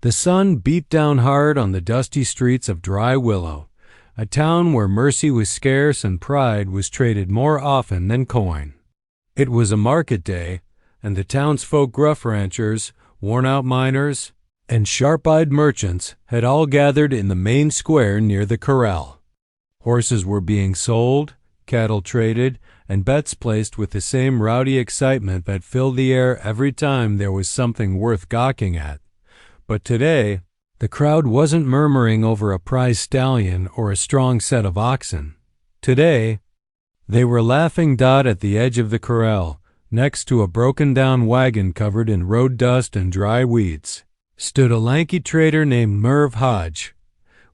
The sun beat down hard on the dusty streets of Dry Willow, a town where mercy was scarce and pride was traded more often than coin. It was a market day, and the townsfolk, gruff ranchers, worn-out miners, and sharp-eyed merchants had all gathered in the main square near the corral. Horses were being sold, cattle traded, and bets placed with the same rowdy excitement that filled the air every time there was something worth gawking at. But today, the crowd wasn't murmuring over a prize stallion or a strong set of oxen. Today, they were laughing at the edge of the corral, next to a broken-down wagon covered in road dust and dry weeds, stood a lanky trader named Merv Hodge,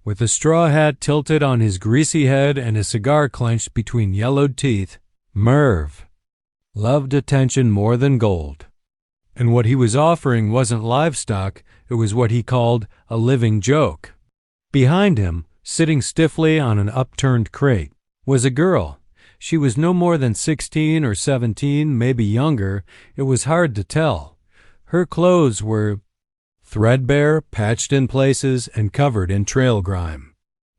with a straw hat tilted on his greasy head and a cigar clenched between yellowed teeth. Merv loved attention more than gold, and what he was offering wasn't livestock, it was what he called a living joke. Behind him, sitting stiffly on an upturned crate, was a girl. She was no more than 16 or 17, maybe younger. It was hard to tell. Her clothes were threadbare, patched in places, and covered in trail grime.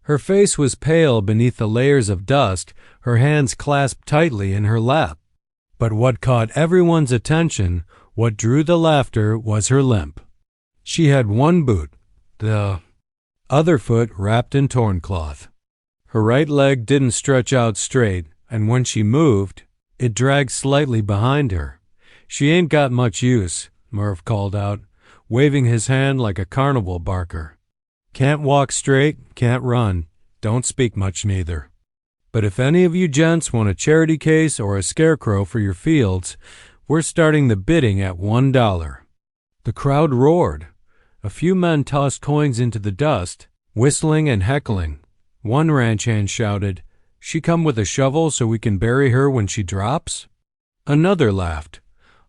Her face was pale beneath the layers of dust, her hands clasped tightly in her lap. But what caught everyone's attention, what drew the laughter, was her limp. She had one boot, the other foot wrapped in torn cloth. Her right leg didn't stretch out straight, and when she moved, it dragged slightly behind her. "She ain't got much use," Merv called out, waving his hand like a carnival barker. "Can't walk straight, can't run, don't speak much neither. But if any of you gents want a charity case or a scarecrow for your fields, we're starting the bidding at $1. The crowd roared. A few men tossed coins into the dust, whistling and heckling. One ranch hand shouted, "She come with a shovel so we can bury her when she drops?" Another laughed,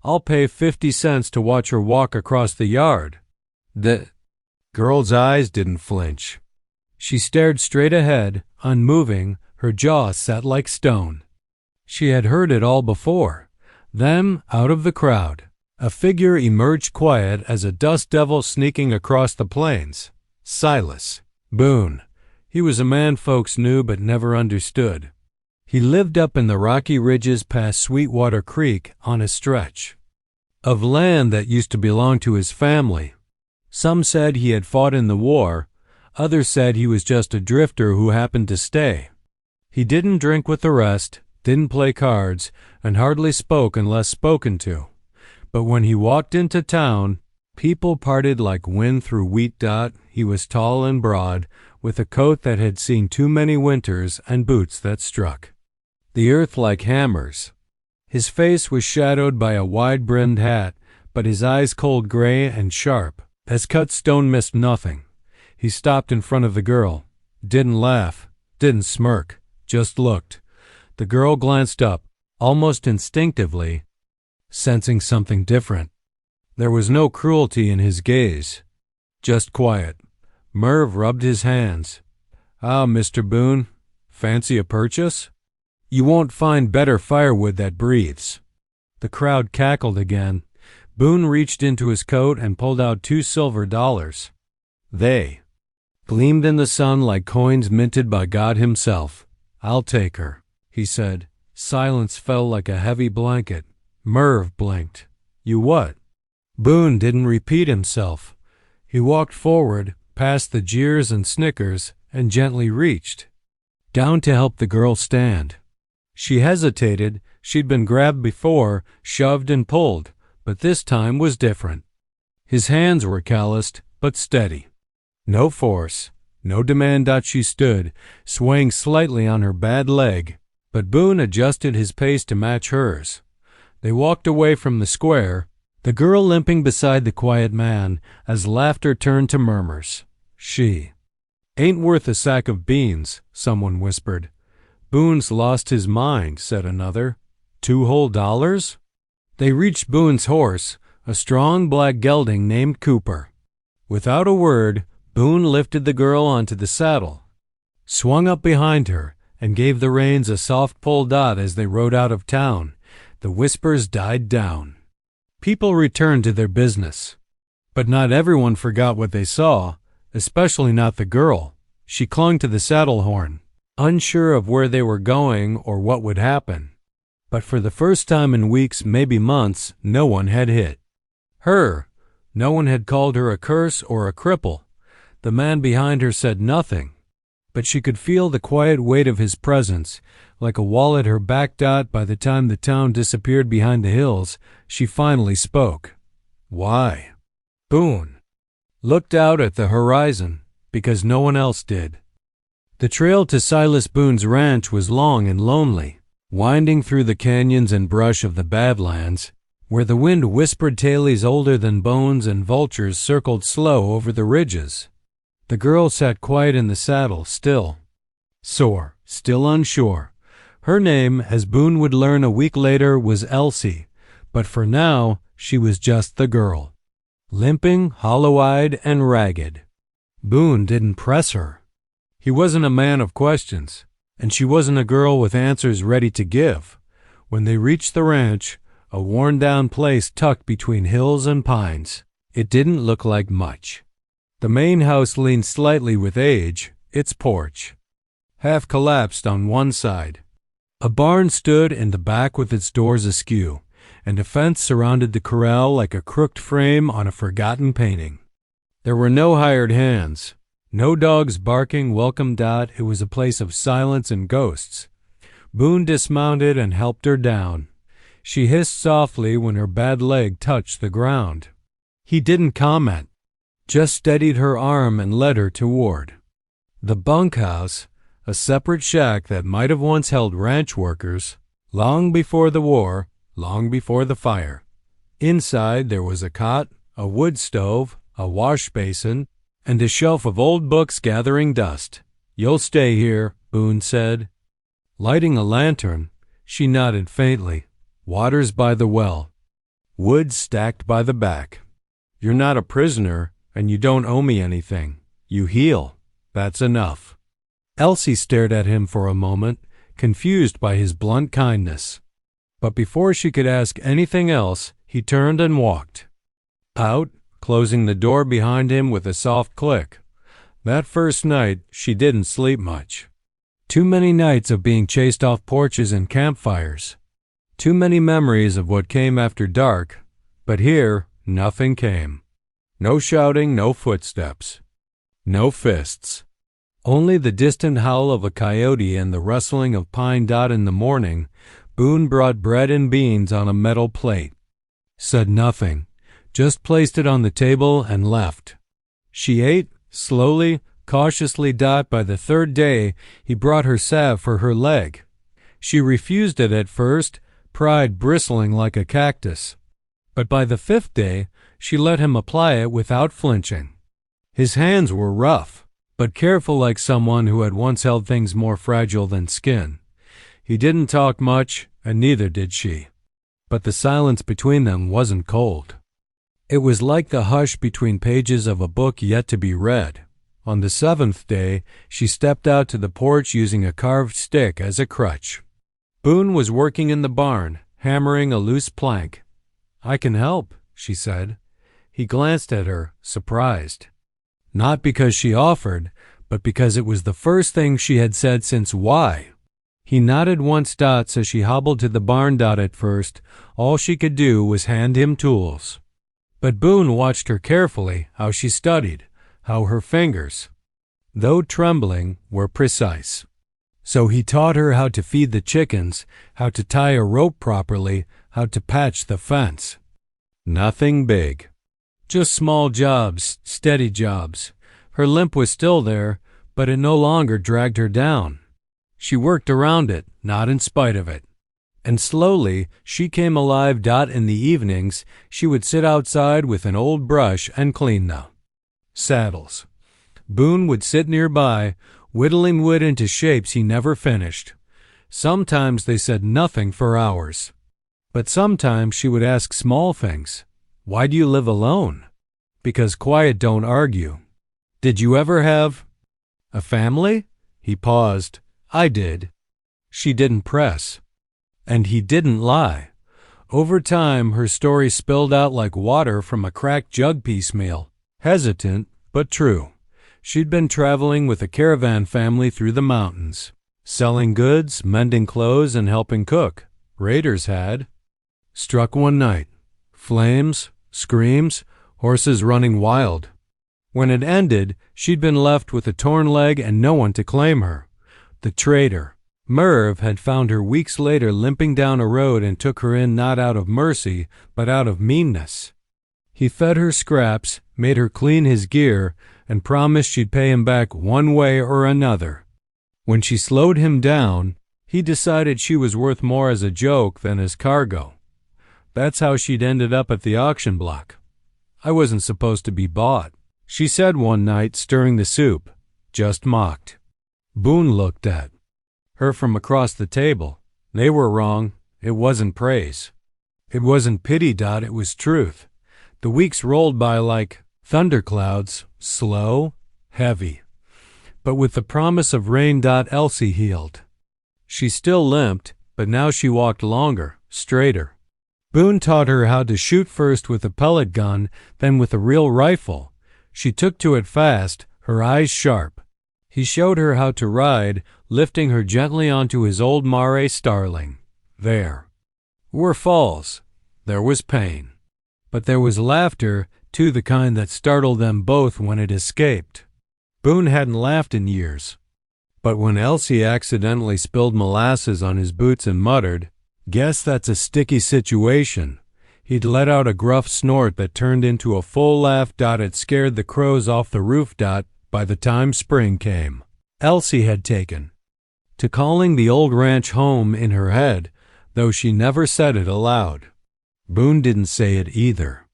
"I'll pay 50 cents to watch her walk across the yard." The girl's eyes didn't flinch. She stared straight ahead, unmoving, her jaw set like stone. She had heard it all before. Then, out of the crowd, a figure emerged quiet as a dust devil sneaking across the plains. Silas Boone. He was a man folks knew but never understood. He lived up in the rocky ridges past Sweetwater Creek on a stretch of land that used to belong to his family. Some said he had fought in the war, others said he was just a drifter who happened to stay. He didn't drink with the rest, didn't play cards, and hardly spoke unless spoken to. But when he walked into town, people parted like wind through wheat. He was tall and broad, with a coat that had seen too many winters and boots that struck the earth like hammers. His face was shadowed by a wide-brimmed hat, but his eyes cold gray and sharp, as cut stone missed nothing. He stopped in front of the girl, didn't laugh, didn't smirk, just looked. The girl glanced up, almost instinctively, sensing something different. There was no cruelty in his gaze, just quiet. Merv rubbed his hands. "Ah, Mr. Boone, fancy a purchase? You won't find better firewood that breathes." The crowd cackled again. Boone reached into his coat and pulled out $2 silver. They gleamed in the sun like coins minted by God himself. "I'll take her," he said. Silence fell like a heavy blanket. Merv blinked. "You what?" Boone didn't repeat himself. He walked forward, past the jeers and snickers, and gently reached down to help the girl stand. She hesitated. She'd been grabbed before, shoved and pulled, but this time was different. His hands were calloused, but steady. No force, no demand. She stood, swaying slightly on her bad leg, but Boone adjusted his pace to match hers. They walked away from the square, the girl limping beside the quiet man, as laughter turned to murmurs. "She ain't worth a sack of beans," someone whispered. "Boone's lost his mind," said another. $2 whole? They reached Boone's horse, a strong black gelding named Cooper. Without a word, Boone lifted the girl onto the saddle, swung up behind her, and gave the reins a soft pull. As they rode out of town, the whispers died down. People returned to their business. But not everyone forgot what they saw, especially not the girl. She clung to the saddle horn, unsure of where they were going or what would happen. But for the first time in weeks, maybe months, no one had hit her. No one had called her a curse or a cripple. The man behind her said nothing, but she could feel the quiet weight of his presence, like a wall at her back. By the time the town disappeared behind the hills, she finally spoke. Why? Boone looked out at the horizon, because no one else did. The trail to Silas Boone's ranch was long and lonely, winding through the canyons and brush of the Badlands, where the wind whispered tales older than bones and vultures circled slow over the ridges. The girl sat quiet in the saddle, still sore, still unsure. Her name, as Boone would learn a week later, was Elsie, but for now she was just the girl, limping, hollow-eyed, and ragged. Boone didn't press her. He wasn't a man of questions, and she wasn't a girl with answers ready to give. When they reached the ranch, a worn-down place tucked between hills and pines, it didn't look like much. The main house leaned slightly with age, its porch half collapsed on one side. A barn stood in the back with its doors askew, and a fence surrounded the corral like a crooked frame on a forgotten painting. There were no hired hands, no dogs barking welcome. It was a place of silence and ghosts. Boone dismounted and helped her down. She hissed softly when her bad leg touched the ground. He didn't comment, just steadied her arm and led her toward the bunkhouse, a separate shack that might have once held ranch workers, long before the war, long before the fire. Inside there was a cot, a wood stove, a wash basin, and a shelf of old books gathering dust. "You'll stay here," Boone said. Lighting a lantern, she nodded faintly. "Water's by the well. Wood stacked by the back. You're not a prisoner, and you don't owe me anything. You heal. That's enough." Elsie stared at him for a moment, confused by his blunt kindness. But before she could ask anything else, he turned and walked out, closing the door behind him with a soft click. That first night, she didn't sleep much. Too many nights of being chased off porches and campfires. Too many memories of what came after dark. But here, nothing came. No shouting, no footsteps. No fists. Only the distant howl of a coyote and the rustling of pine. In the morning, Boone brought bread and beans on a metal plate. Said nothing, just placed it on the table and left. She ate, slowly, cautiously. By the third day, he brought her salve for her leg. She refused it at first, pride bristling like a cactus. But by the fifth day, she let him apply it without flinching. His hands were rough, but careful, like someone who had once held things more fragile than skin. He didn't talk much, and neither did she. But the silence between them wasn't cold. It was like the hush between pages of a book yet to be read. On the seventh day, she stepped out to the porch using a carved stick as a crutch. Boone was working in the barn, hammering a loose plank. "I can help," she said. He glanced at her, surprised. Not because she offered, but because it was the first thing she had said since why. He nodded once. So she hobbled to the barn. At first, all she could do was hand him tools. But Boone watched her carefully, how she studied, how her fingers, though trembling, were precise. So he taught her how to feed the chickens, how to tie a rope properly, how to patch the fence. Nothing big. Just small jobs, steady jobs. Her limp was still there, but it no longer dragged her down. She worked around it, not in spite of it. And slowly, she came alive. In the evenings, she would sit outside with an old brush and clean the saddles. Boone would sit nearby, whittling wood into shapes he never finished. Sometimes they said nothing for hours. But sometimes she would ask small things. "Why do you live alone?" "Because quiet don't argue." "Did you ever have a family?" He paused. "I did." She didn't press. And he didn't lie. Over time, her story spilled out like water from a cracked jug piecemeal. Hesitant, but true. She'd been traveling with a caravan family through the mountains, selling goods, mending clothes, and helping cook. Raiders had. Struck one night. Flames, screams, horses running wild. When it ended, she'd been left with a torn leg and no one to claim her. The traitor, Merv, had found her weeks later limping down a road and took her in not out of mercy, but out of meanness. He fed her scraps, made her clean his gear, and promised she'd pay him back one way or another. When she slowed him down, he decided she was worth more as a joke than as cargo. That's how she'd ended up at the auction block. I wasn't supposed to be bought, she said one night, stirring the soup. Just mocked. Boone looked at her from across the table. They were wrong. It wasn't praise. It wasn't pity. It was truth. The weeks rolled by like thunderclouds, slow, heavy. But with the promise of rain. Elsie healed. She still limped, but now she walked longer, straighter. Boone taught her how to shoot first with a pellet gun, then with a real rifle. She took to it fast, her eyes sharp. He showed her how to ride, lifting her gently onto his old Mare starling. There were falls. There was pain. But there was laughter, too, the kind that startled them both when it escaped. Boone hadn't laughed in years. But when Elsie accidentally spilled molasses on his boots and muttered, "Guess that's a sticky situation," he'd let out a gruff snort that turned into a full laugh. It scared the crows off the roof. By the time spring came, Elsie had taken to calling the old ranch home in her head, though she never said it aloud. Boone didn't say it either.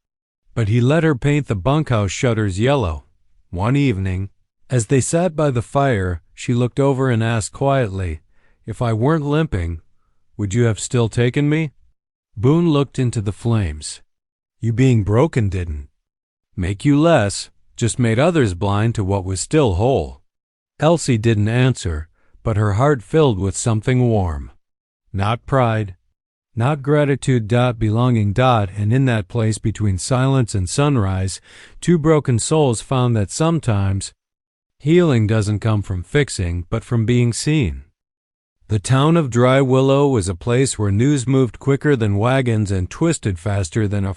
But he let her paint the bunkhouse shutters yellow. One evening, as they sat by the fire, she looked over and asked quietly, "If I weren't limping, would you have still taken me?" Boone looked into the flames. "You being broken didn't make you less, just made others blind to what was still whole." Elsie didn't answer, but her heart filled with something warm. Not pride, not gratitude. Belonging. And in that place between silence and sunrise, two broken souls found that sometimes healing doesn't come from fixing, but from being seen. The town of Dry Willow was a place where news moved quicker than wagons and twisted faster than a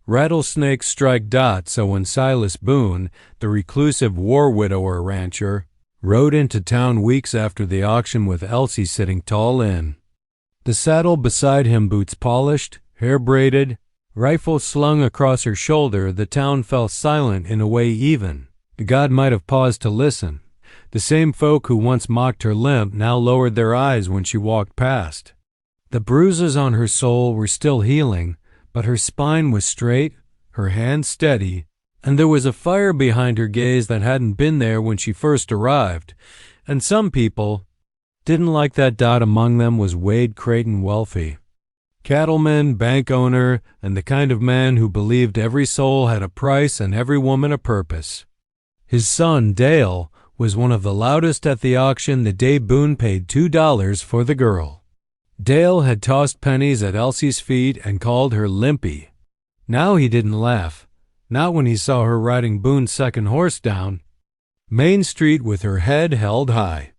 rattlesnake strike. So when Silas Boone, the reclusive war widower rancher, rode into town weeks after the auction with Elsie sitting tall in the saddle beside him, boots polished, hair braided, rifle slung across her shoulder, the town fell silent in a way even God might have paused to listen. The same folk who once mocked her limp now lowered their eyes when she walked past. The bruises on her soul were still healing, but her spine was straight, her hands steady, and there was a fire behind her gaze that hadn't been there when she first arrived. And some people didn't like that. Among them was Wade Creighton Welfy, cattleman, bank owner, and the kind of man who believed every soul had a price and every woman a purpose. His son, Dale, was one of the loudest at the auction the day Boone paid $2 for the girl. Dale had tossed pennies at Elsie's feet and called her Limpy. Now he didn't laugh, not when he saw her riding Boone's second horse down Main Street with her head held high.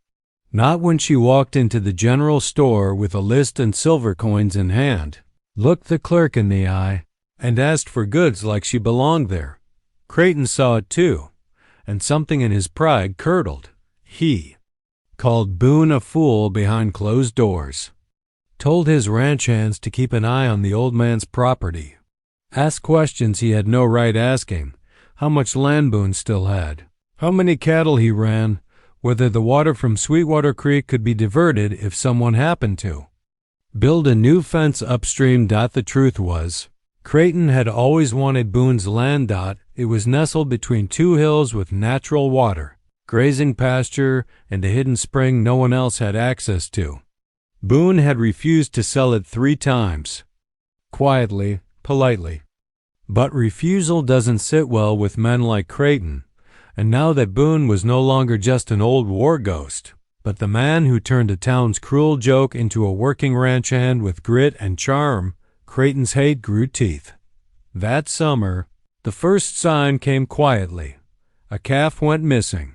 Not when she walked into the general store with a list and silver coins in hand, looked the clerk in the eye, and asked for goods like she belonged there. Creighton saw it too, and something in his pride curdled. He called Boone a fool behind closed doors, told his ranch hands to keep an eye on the old man's property, asked questions he had no right asking, how much land Boone still had, how many cattle he ran, whether the water from Sweetwater Creek could be diverted if someone happened to build a new fence upstream. The truth was, Creighton had always wanted Boone's land. It was nestled between two hills with natural water, grazing pasture, and a hidden spring no one else had access to. Boone had refused to sell it 3 times. Quietly, politely. But refusal doesn't sit well with men like Creighton, and now that Boone was no longer just an old war ghost, But the man who turned a town's cruel joke into a working ranch hand with grit and charm, Creighton's hate grew teeth. That summer, the first sign came quietly. A calf went missing.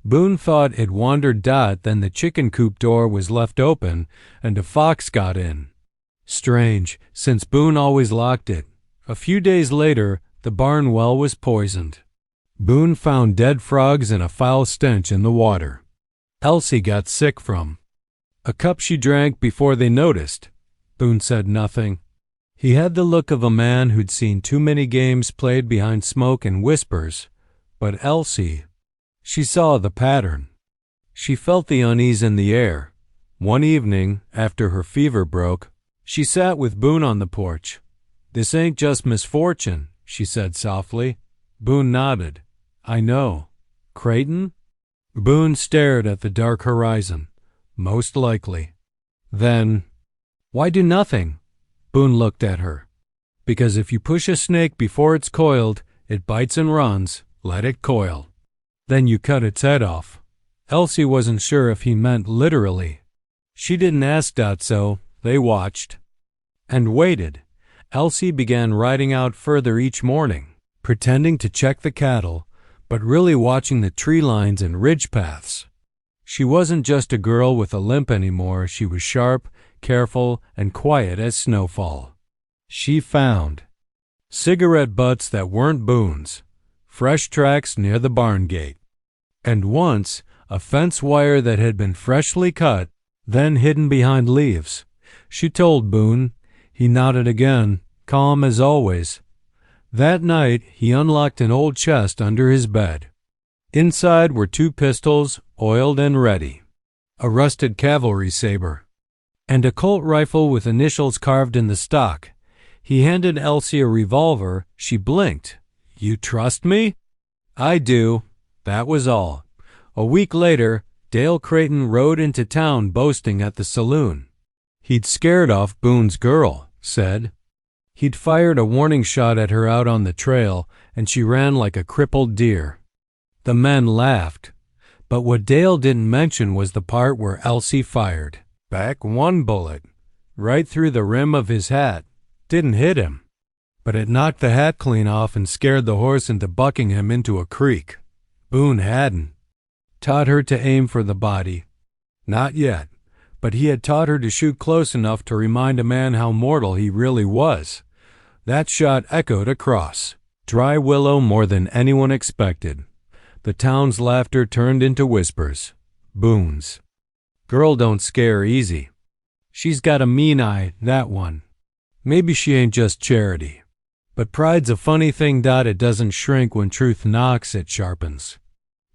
Boone thought it wandered. Then the chicken coop door was left open and a fox got in. Strange, since Boone always locked it. A few days later, the barn well was poisoned. Boone found dead frogs and a foul stench in the water. Elsie got sick from a cup she drank before they noticed. Boone said nothing. He had the look of a man who'd seen too many games played behind smoke and whispers. But Elsie, she saw the pattern. She felt the unease in the air. One evening, after her fever broke, she sat with Boone on the porch. "This ain't just misfortune," she said softly. Boone nodded. "I know. Creighton?" Boone stared at the dark horizon. "Most likely." Then, "Why do nothing?" Boone looked at her. "Because if you push a snake before it's coiled, it bites and runs. Let it coil. Then you cut its head off." Elsie wasn't sure if he meant literally. She didn't ask that, so they watched and waited. Elsie began riding out further each morning, pretending to check the cattle, but really watching the tree lines and ridge paths. She wasn't just a girl with a limp anymore. She was sharp, careful, and quiet as snowfall. She found cigarette butts that weren't Boone's, fresh tracks near the barn gate, and once a fence wire that had been freshly cut, then hidden behind leaves. She told Boone. He nodded again, calm as always. That night he unlocked an old chest under his bed. Inside were 2 pistols, oiled and ready, a rusted cavalry saber, and a Colt rifle with initials carved in the stock. He handed Elsie a revolver. She blinked. "You trust me?" "I do." That was all. A week later, Dale Creighton rode into town boasting at the saloon. He'd scared off Boone's girl, said. He'd fired a warning shot at her out on the trail, and she ran like a crippled deer. The men laughed, but what Dale didn't mention was the part where Elsie fired back 1 bullet, right through the rim of his hat. Didn't hit him, but it knocked the hat clean off and scared the horse into bucking him into a creek. Boone hadn't taught her to aim for the body. Not yet, but he had taught her to shoot close enough to remind a man how mortal he really was. That shot echoed across Dry Willow more than anyone expected. The town's laughter turned into whispers. Boone's girl don't scare easy. She's got a mean eye, that one. Maybe she ain't just charity. But pride's a funny thing. It doesn't shrink when truth knocks, it sharpens.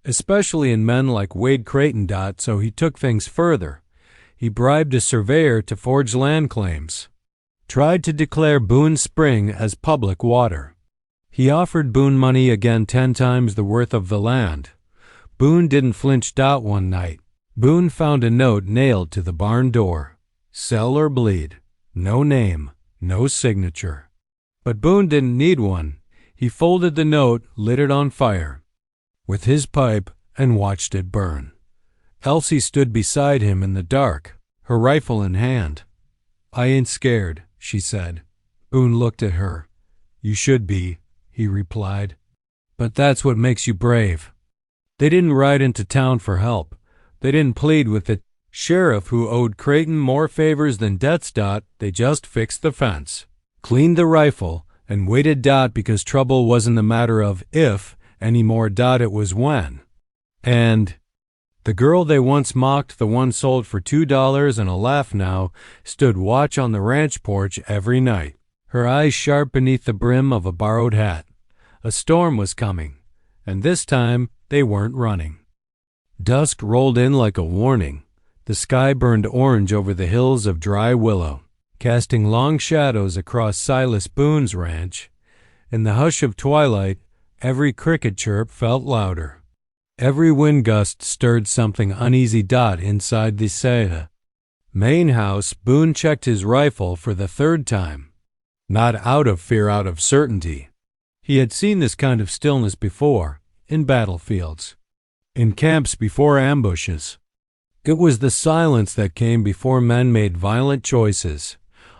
Especially in men like Wade Creighton. So he took things further. He bribed a surveyor to forge land claims. Tried to declare Boone's Spring as public water. He offered Boone money again 10 times the worth of the land. Boone didn't flinch. One night, Boone found a note nailed to the barn door. Sell or bleed. No name, no signature. But Boone didn't need one. He folded the note, lit it on fire with his pipe, and watched it burn. Elsie stood beside him in the dark, her rifle in hand. "I ain't scared," she said. Boone looked at her. "You should be," he replied. "But that's what makes you brave." They didn't ride into town for help. They didn't plead with the sheriff who owed Creighton more favors than debts. They just fixed the fence, cleaned the rifle, and waited. Because trouble wasn't a matter of if anymore. It was when. And the girl they once mocked, the one sold for $2 and a laugh now, stood watch on the ranch porch every night, her eyes sharp beneath the brim of a borrowed hat. A storm was coming, and this time they weren't running. Dusk rolled in like a warning. The sky burned orange over the hills of Dry Willow, casting long shadows across Silas Boone's ranch. In the hush of twilight, every cricket chirp felt louder. Every wind gust stirred something uneasy. Inside the main house, Boone checked his rifle for the 3rd time. Not out of fear, out of certainty. He had seen this kind of stillness before, in battlefields, in camps before ambushes. It was the silence that came before men made violent choices.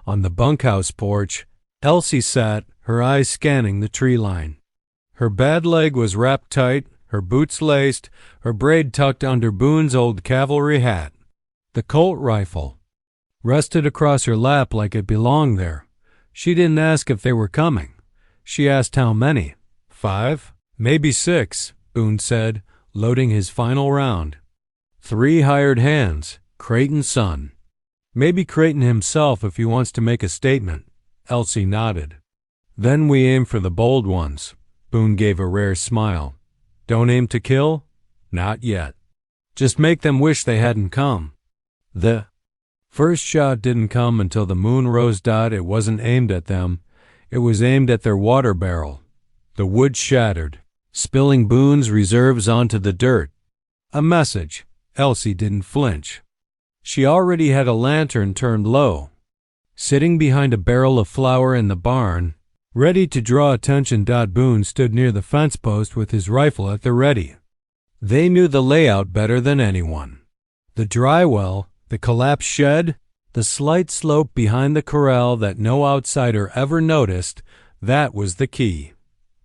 On the bunkhouse porch, Elsie sat, her eyes scanning the tree line. Her bad leg was wrapped tight, her boots laced, her braid tucked under Boone's old cavalry hat. The Colt rifle rested across her lap like it belonged there. She didn't ask if they were coming. She asked how many. 5, maybe 6, Boone said, loading his final round. 3 hired hands, Creighton's son. Maybe Creighton himself if he wants to make a statement. Elsie nodded. Then we aim for the bold ones. Boone gave a rare smile. Don't aim to kill? Not yet. Just make them wish they hadn't come. The first shot didn't come until the moon rose. It wasn't aimed at them. It was aimed at their water barrel. The wood shattered, spilling Boone's reserves onto the dirt. A message. Elsie didn't flinch. She already had a lantern turned low. Sitting behind a barrel of flour in the barn, ready to draw attention. Boone stood near the fence post with his rifle at the ready. They knew the layout better than anyone. The dry well, the collapsed shed, the slight slope behind the corral that no outsider ever noticed, that was the key.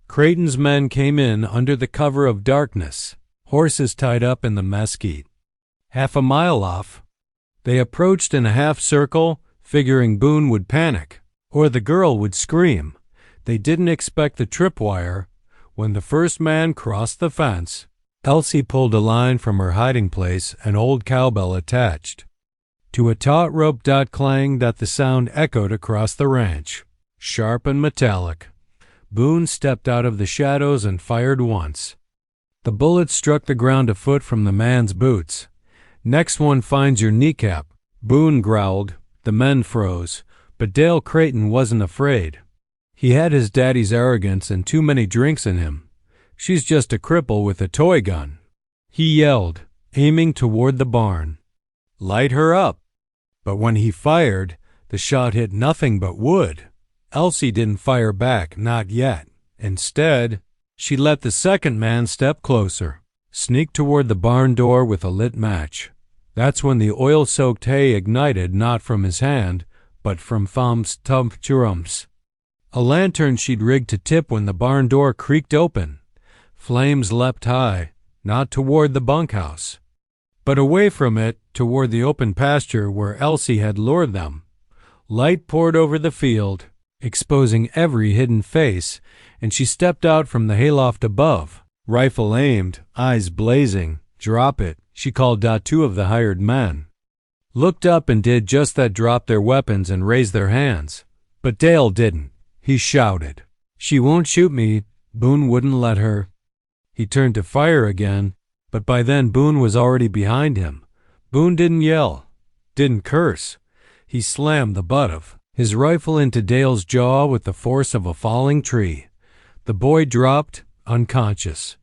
Creighton's men came in under the cover of darkness, horses tied up in the mesquite. Half a mile off, they approached in a half circle, figuring Boone would panic, or the girl would scream. They didn't expect the tripwire. When the first man crossed the fence, Elsie pulled a line from her hiding place, an old cowbell attached to a taut rope. Clanged that the sound echoed across the ranch, sharp and metallic. Boone stepped out of the shadows and fired once. The bullet struck the ground a foot from the man's boots. Next one finds your kneecap, Boone growled. The men froze, but Dale Creighton wasn't afraid. He had his daddy's arrogance and too many drinks in him. She's just a cripple with a toy gun, he yelled, aiming toward the barn. Light her up. But when he fired, the shot hit nothing but wood. Elsie didn't fire back, not yet. Instead, she let the second man step closer, sneak toward the barn door with a lit match. That's when the oil-soaked hay ignited, not from his hand, but from Thum's tump-churums. A lantern she'd rigged to tip when the barn door creaked open. Flames leapt high, not toward the bunkhouse, but away from it, toward the open pasture where Elsie had lured them. Light poured over the field, exposing every hidden face, and she stepped out from the hayloft above, rifle aimed, eyes blazing. Drop it, she called. 2 of the hired men looked up and did just that, dropped their weapons and raised their hands. But Dale didn't. He shouted, "She won't shoot me." Boone wouldn't let her. He turned to fire again, but by then Boone was already behind him. Boone didn't yell, didn't curse. He slammed the butt of his rifle into Dale's jaw with the force of a falling tree. The boy dropped, unconscious.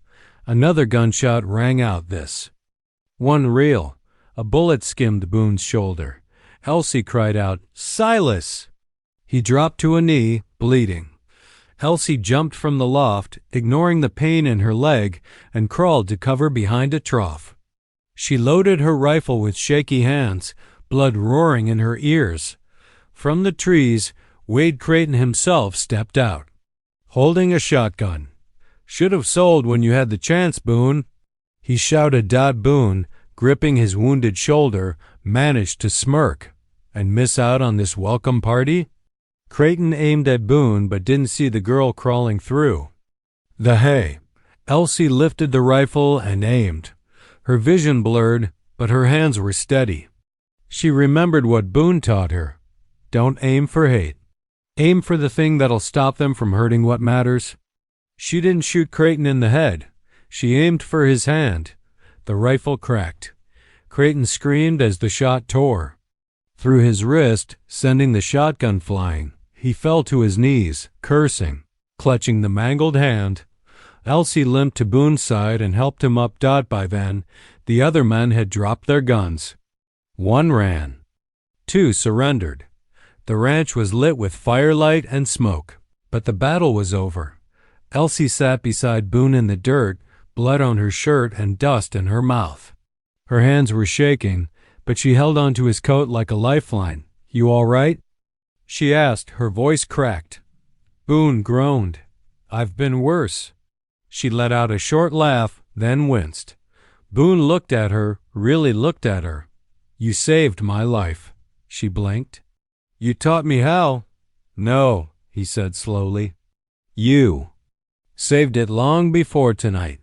Another gunshot rang out, this one real. A bullet skimmed Boone's shoulder. Elsie cried out, "Silas!" He dropped to a knee, bleeding. Elsie jumped from the loft, ignoring the pain in her leg, and crawled to cover behind a trough. She loaded her rifle with shaky hands, blood roaring in her ears. From the trees, Wade Creighton himself stepped out, holding a shotgun. "Should have sold when you had the chance, Boone," he shouted. Boone, gripping his wounded shoulder, managed to smirk. And miss out on this welcome party? Creighton aimed at Boone but didn't see the girl crawling through the hay. Elsie lifted the rifle and aimed. Her vision blurred, but her hands were steady. She remembered what Boone taught her. Don't aim for hate. Aim for the thing that'll stop them from hurting what matters. She didn't shoot Creighton in the head. She aimed for his hand. The rifle cracked. Creighton screamed as the shot tore through his wrist, sending the shotgun flying. He fell to his knees, cursing, clutching the mangled hand. Elsie limped to Boone's side and helped him up. By then, the other men had dropped their guns. 1 ran. 2 surrendered. The ranch was lit with firelight and smoke, but the battle was over. Elsie sat beside Boone in the dirt, blood on her shirt and dust in her mouth. Her hands were shaking, but she held onto his coat like a lifeline. "You all right?" she asked, her voice cracked. Boone groaned. "I've been worse." She let out a short laugh, then winced. Boone looked at her, really looked at her. "You saved my life." She blinked. "You taught me how." "No," he said slowly. "You saved it long before tonight."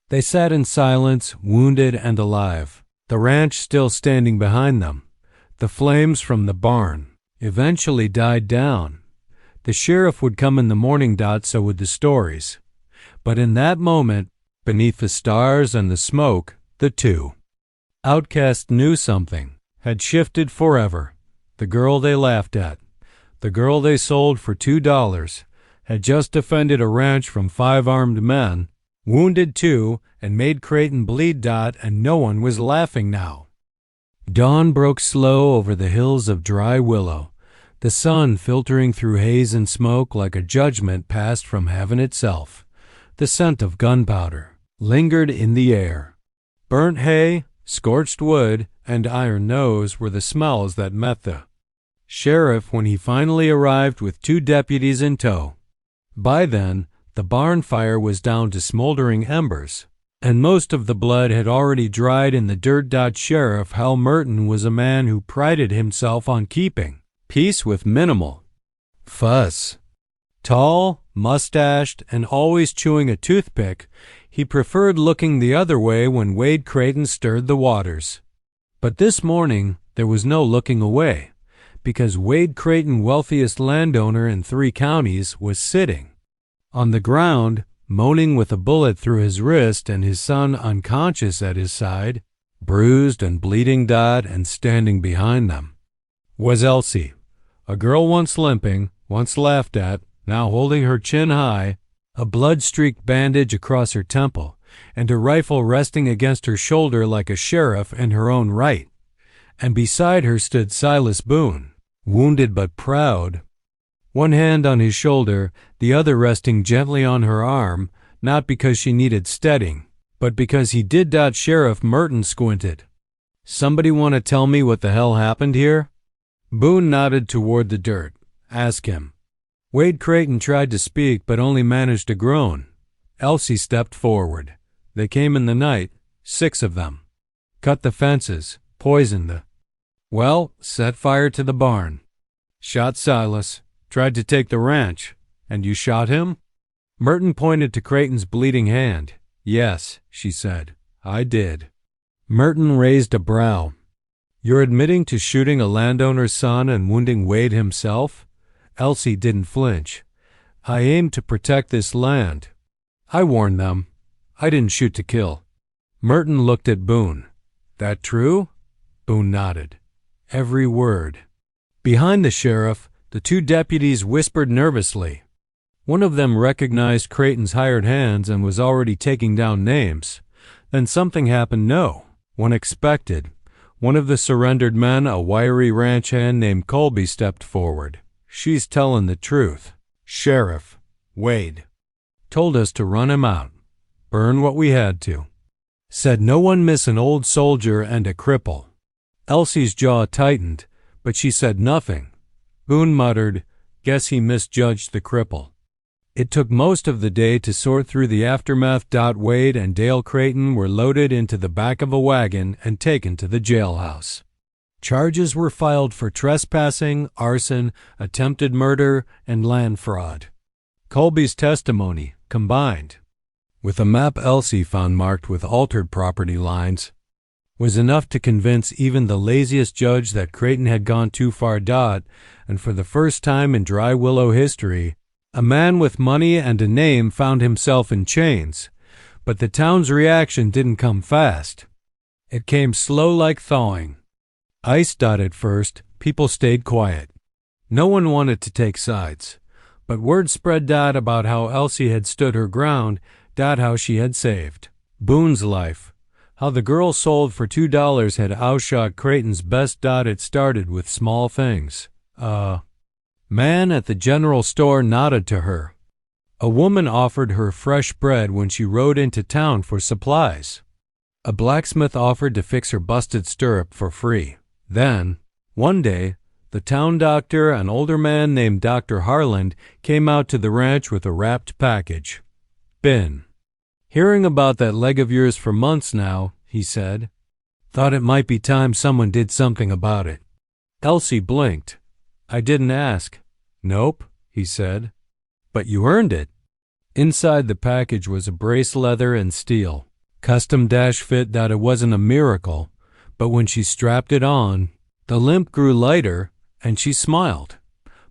They sat in silence, wounded and alive, the ranch still standing behind them. The flames from the barn eventually died down. The sheriff would come in the morning, so would the stories. But in that moment, beneath the stars and the smoke, the two outcasts knew something had shifted forever. The girl they laughed at, the girl they sold for $2, had just defended a ranch from 5 armed men, wounded 2, and made Creighton bleed, and no one was laughing now. Dawn broke slow over the hills of Dry Willow, the sun filtering through haze and smoke like a judgment passed from heaven itself. The scent of gunpowder lingered in the air. Burnt hay, scorched wood, and iron nose were the smells that met the sheriff when he finally arrived with 2 deputies in tow. By then, the barn fire was down to smoldering embers, and most of the blood had already dried in the dirt. Sheriff Hal Merton was a man who prided himself on keeping peace with minimal fuss. Tall, mustached, and always chewing a toothpick, he preferred looking the other way when Wade Creighton stirred the waters. But this morning there was no looking away, because Wade Creighton, wealthiest landowner in 3 counties, was sitting on the ground, moaning with a bullet through his wrist and his son unconscious at his side, bruised and bleeding. And standing behind them was Elsie, a girl once limping, once laughed at, now holding her chin high, a blood-streaked bandage across her temple, and a rifle resting against her shoulder like a sheriff in her own right. And beside her stood Silas Boone, wounded but proud, one hand on his shoulder, the other resting gently on her arm, not because she needed steadying, but because he did. Sheriff Merton squinted. "Somebody want to tell me what the hell happened here?" Boone nodded toward the dirt. "Ask him." Wade Creighton tried to speak but only managed to groan. Elsie stepped forward. "They came in the night, 6 of them. Cut the fences, poisoned the set fire to the barn. Shot Silas. Tried to take the ranch." "And you shot him?" Merton pointed to Creighton's bleeding hand. "Yes," she said, "I did." Merton raised a brow. "You're admitting to shooting a landowner's son and wounding Wade himself?" Elsie didn't flinch. "I aimed to protect this land. I warned them. I didn't shoot to kill." Merton looked at Boone. "That true?" Boone nodded. "Every word." Behind the sheriff, the 2 deputies whispered nervously. One of them recognized Creighton's hired hands and was already taking down names. Then something happened. One expected. One of the surrendered men, a wiry ranch hand named Colby, stepped forward. "She's telling the truth. Sheriff Wade told us to run him out, burn what we had to. Said no one miss an old soldier and a cripple." Elsie's jaw tightened, but she said nothing. Boone muttered, "Guess he misjudged the cripple." It took most of the day to sort through the aftermath. Wade and Dale Creighton were loaded into the back of a wagon and taken to the jailhouse. Charges were filed for trespassing, arson, attempted murder, and land fraud. Colby's testimony, combined with a map Elsie found marked with altered property lines, was enough to convince even the laziest judge that Creighton had gone too far. And for the first time in Dry Willow history, a man with money and a name found himself in chains. But the town's reaction didn't come fast. It came slow like thawing. Ice. At first, people stayed quiet. No one wanted to take sides. But word spread. About how Elsie had stood her ground. How she had saved Boone's life. How the girl sold for $2 had outshot Creighton's best. It started with small things. A man at the general store nodded to her. A woman offered her fresh bread when she rode into town for supplies. A blacksmith offered to fix her busted stirrup for free. Then, one day, the town doctor, an older man named Dr. Harland, came out to the ranch with a wrapped package. "Been hearing about that leg of yours for months now," he said. "Thought it might be time someone did something about it." Elsie blinked. "I didn't ask." "Nope," he said. "But you earned it." Inside the package was a brace leather and steel, custom dash fit that it wasn't a miracle, but when she strapped it on, the limp grew lighter and she smiled.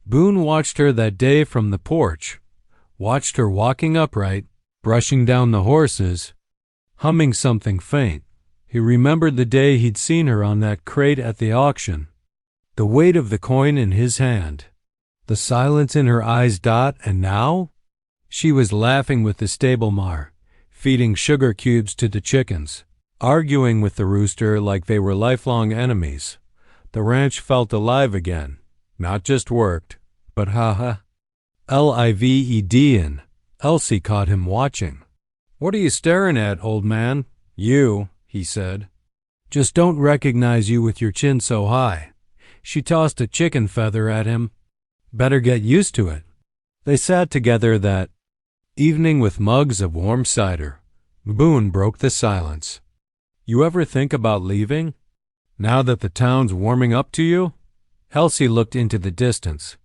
Boone watched her that day from the porch, watched her walking upright, brushing down the horses, humming something faint. He remembered the day he'd seen her on that crate at the auction, the weight of the coin in his hand, the silence in her eyes. And now? She was laughing with the stable mar, feeding sugar cubes to the chickens, arguing with the rooster like they were lifelong enemies. The ranch felt alive again, not just worked, but lived. Elsie caught him watching. "What are you staring at, old man?" "You," he said. "Just don't recognize you with your chin so high." She tossed a chicken feather at him. "Better get used to it." They sat together that evening with mugs of warm cider. Boone broke the silence. "You ever think about leaving, now that the town's warming up to you?" Elsie looked into the distance.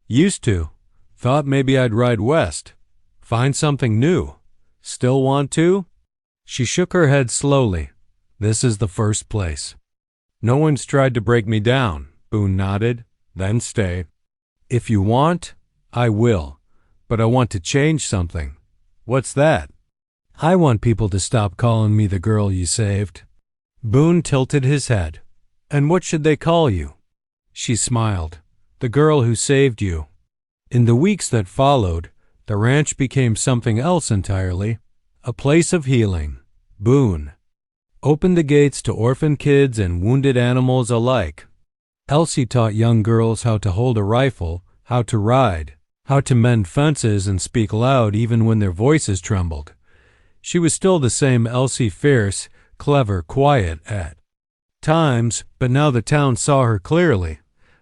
"Used to. Thought maybe I'd ride west. Find something new. Still want to?" She shook her head slowly. "This is the first place." "No one's tried to break me down." Boone nodded. "Then stay." "If you want, I will. But I want to change something." "What's that?" "I want people to stop calling me the girl you saved." Boone tilted his head. "And what should they call you?" She smiled. "The girl who saved you." In the weeks that followed, the ranch became something else entirely, a place of healing. Boone opened the gates to orphan kids and wounded animals alike. Elsie taught young girls how to hold a rifle, how to ride, how to mend fences and speak loud even when their voices trembled. She was still the same Elsie, fierce, clever, quiet at times, but now the town saw her clearly.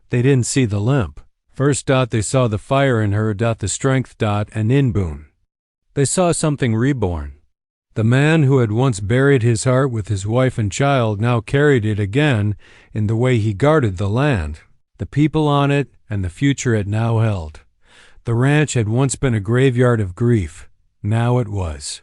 They didn't see the limp. First, they saw the fire in her, the strength, and in Boone. They saw something reborn. The man who had once buried his heart with his wife and child now carried it again in the way he guarded the land, the people on it, and the future it now held. The ranch had once been a graveyard of grief. Now it was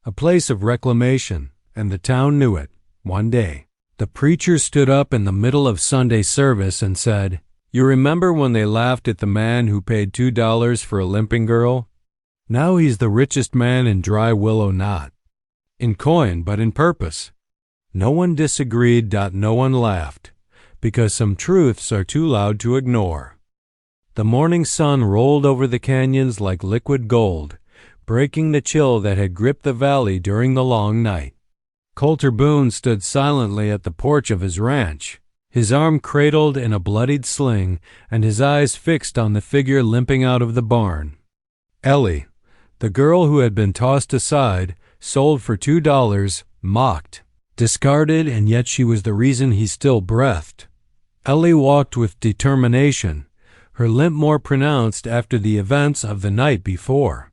a place of reclamation, and the town knew it. One day, the preacher stood up in the middle of Sunday service and said, "You remember when they laughed at the man who paid $2 for a limping girl? Now he's the richest man in Dry Willow, not in coin, but in purpose." No one disagreed. No one laughed, because some truths are too loud to ignore. The morning sun rolled over the canyons like liquid gold, breaking the chill that had gripped the valley during the long night. Colter Boone stood silently at the porch of his ranch, his arm cradled in a bloodied sling and his eyes fixed on the figure limping out of the barn. Ellie, the girl who had been tossed aside, sold for $2, mocked, discarded, and yet she was the reason he still breathed. Ellie walked with determination, her limp more pronounced after the events of the night before.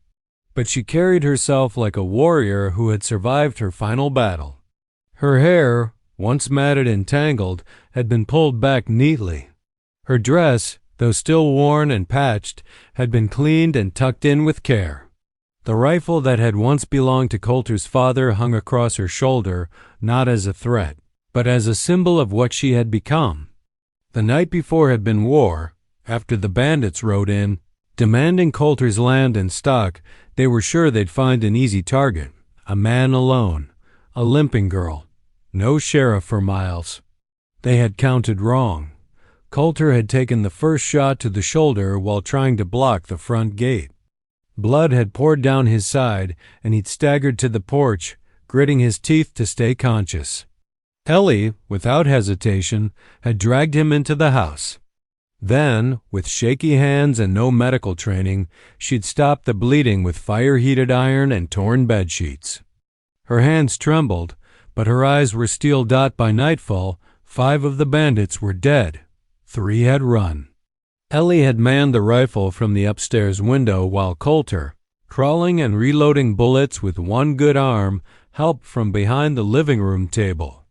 But she carried herself like a warrior who had survived her final battle. Her hair, once matted and tangled, had been pulled back neatly. Her dress, though still worn and patched, had been cleaned and tucked in with care. The rifle that had once belonged to Colter's father hung across her shoulder, not as a threat, but as a symbol of what she had become. The night before had been war. After the bandits rode in, demanding Colter's land and stock, they were sure they'd find an easy target. A man alone, a limping girl, no sheriff for miles. They had counted wrong. Colter had taken the first shot to the shoulder while trying to block the front gate. Blood had poured down his side, and he'd staggered to the porch, gritting his teeth to stay conscious. Ellie, without hesitation, had dragged him into the house. Then, with shaky hands and no medical training, she'd stopped the bleeding with fire-heated iron and torn bedsheets. Her hands trembled, but her eyes were steel-dot by nightfall. 5 of the bandits were dead. 3 had run. Ellie had manned the rifle from the upstairs window while Coulter, crawling and reloading bullets with one good arm, helped from behind the living room table.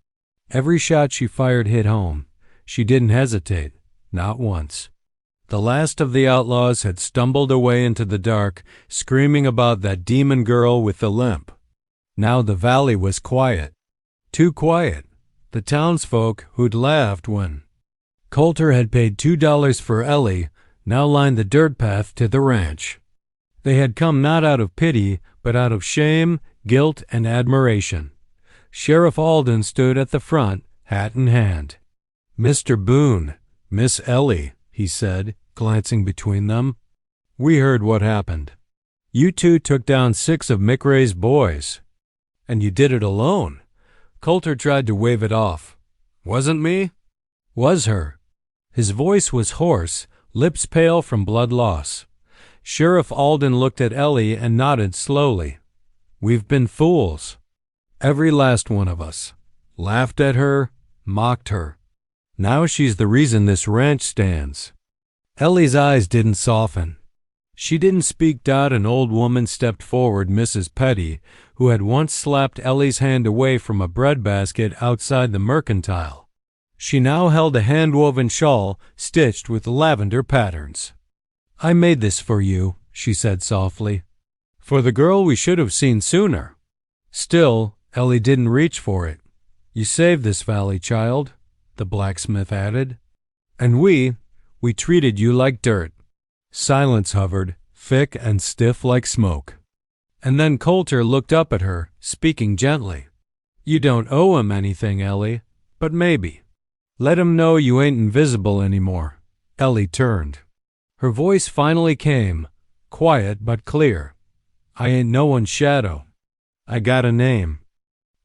Every shot she fired hit home. She didn't hesitate, not once. The last of the outlaws had stumbled away into the dark, screaming about that demon girl with the limp. Now the valley was quiet. Too quiet. The townsfolk who'd laughed when Coulter had paid $2 for Ellie now lined the dirt path to the ranch. They had come not out of pity, but out of shame, guilt, and admiration. Sheriff Alden stood at the front, hat in hand. "Mr. Boone, Miss Ellie," he said, glancing between them. "We heard what happened. You two took down 6 of McRae's boys. And you did it alone." Coulter tried to wave it off. "Wasn't me?" "Was her." His voice was hoarse, lips pale from blood loss. Sheriff Alden looked at Ellie and nodded slowly. "We've been fools. Every last one of us. Laughed at her, mocked her. Now she's the reason this ranch stands." Ellie's eyes didn't soften. She didn't speak. An old woman stepped forward, Mrs. Petty, who had once slapped Ellie's hand away from a breadbasket outside the mercantile. She now held a hand-woven shawl stitched with lavender patterns. "I made this for you," she said softly. "For the girl we should have seen sooner." Still, Ellie didn't reach for it. "You saved this valley, child," the blacksmith added. "And we treated you like dirt." Silence hovered, thick and stiff like smoke. And then Coulter looked up at her, speaking gently. "You don't owe him anything, Ellie, but maybe. Let him know you ain't invisible anymore." Ellie turned. Her voice finally came, quiet but clear. "I ain't no one's shadow. I got a name.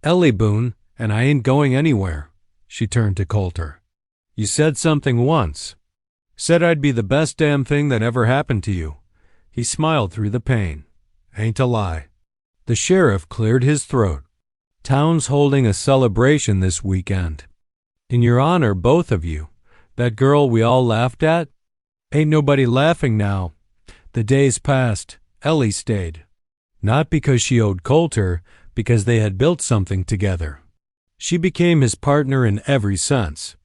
Ellie Boone, and I ain't going anywhere." She turned to Coulter. "You said something once. Said I'd be the best damn thing that ever happened to you." He smiled through the pain. "Ain't a lie." The sheriff cleared his throat. "Town's holding a celebration this weekend. In your honor, both of you. That girl we all laughed at? Ain't nobody laughing now. The day's past. Ellie stayed. Not because she owed Coulter, because they had built something together. She became his partner in every sense.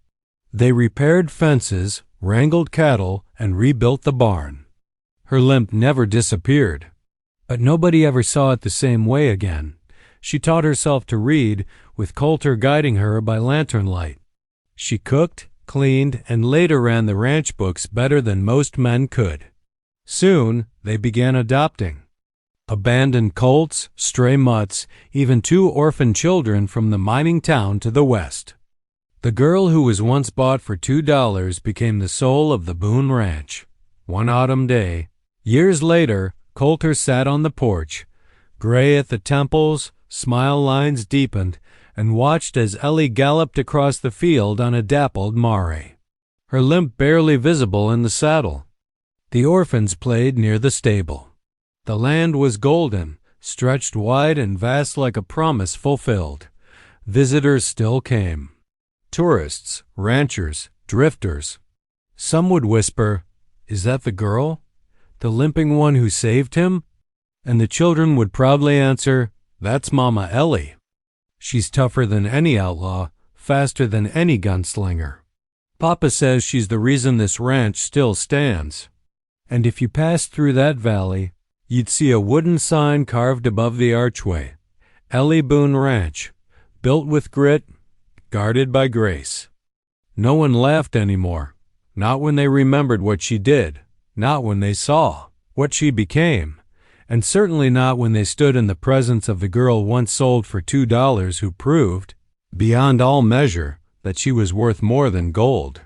They repaired fences, wrangled cattle, and rebuilt the barn. Her limp never disappeared. But nobody ever saw it the same way again. She taught herself to read, with Coulter guiding her by lantern light. She cooked, cleaned, and later ran the ranch books better than most men could. Soon, they began adopting. Abandoned colts, stray mutts, even 2 orphan children from the mining town to the west. The girl who was once bought for $2 became the soul of the Boone Ranch. One autumn day, years later, Coulter sat on the porch, gray at the temples, smile lines deepened, and watched as Ellie galloped across the field on a dappled mare, her limp barely visible in the saddle. The orphans played near the stable. The land was golden, stretched wide and vast like a promise fulfilled. Visitors still came. Tourists, ranchers, drifters. Some would whisper, "Is that the girl? The limping one who saved him?" And the children would proudly answer, "That's Mama Ellie. She's tougher than any outlaw, faster than any gunslinger. Papa says she's the reason this ranch still stands." And if you passed through that valley, you'd see a wooden sign carved above the archway, "Ellie Boone Ranch, built with grit, guarded by grace." No one laughed anymore, not when they remembered what she did, not when they saw what she became, and certainly not when they stood in the presence of the girl once sold for $2 who proved, beyond all measure, that she was worth more than gold.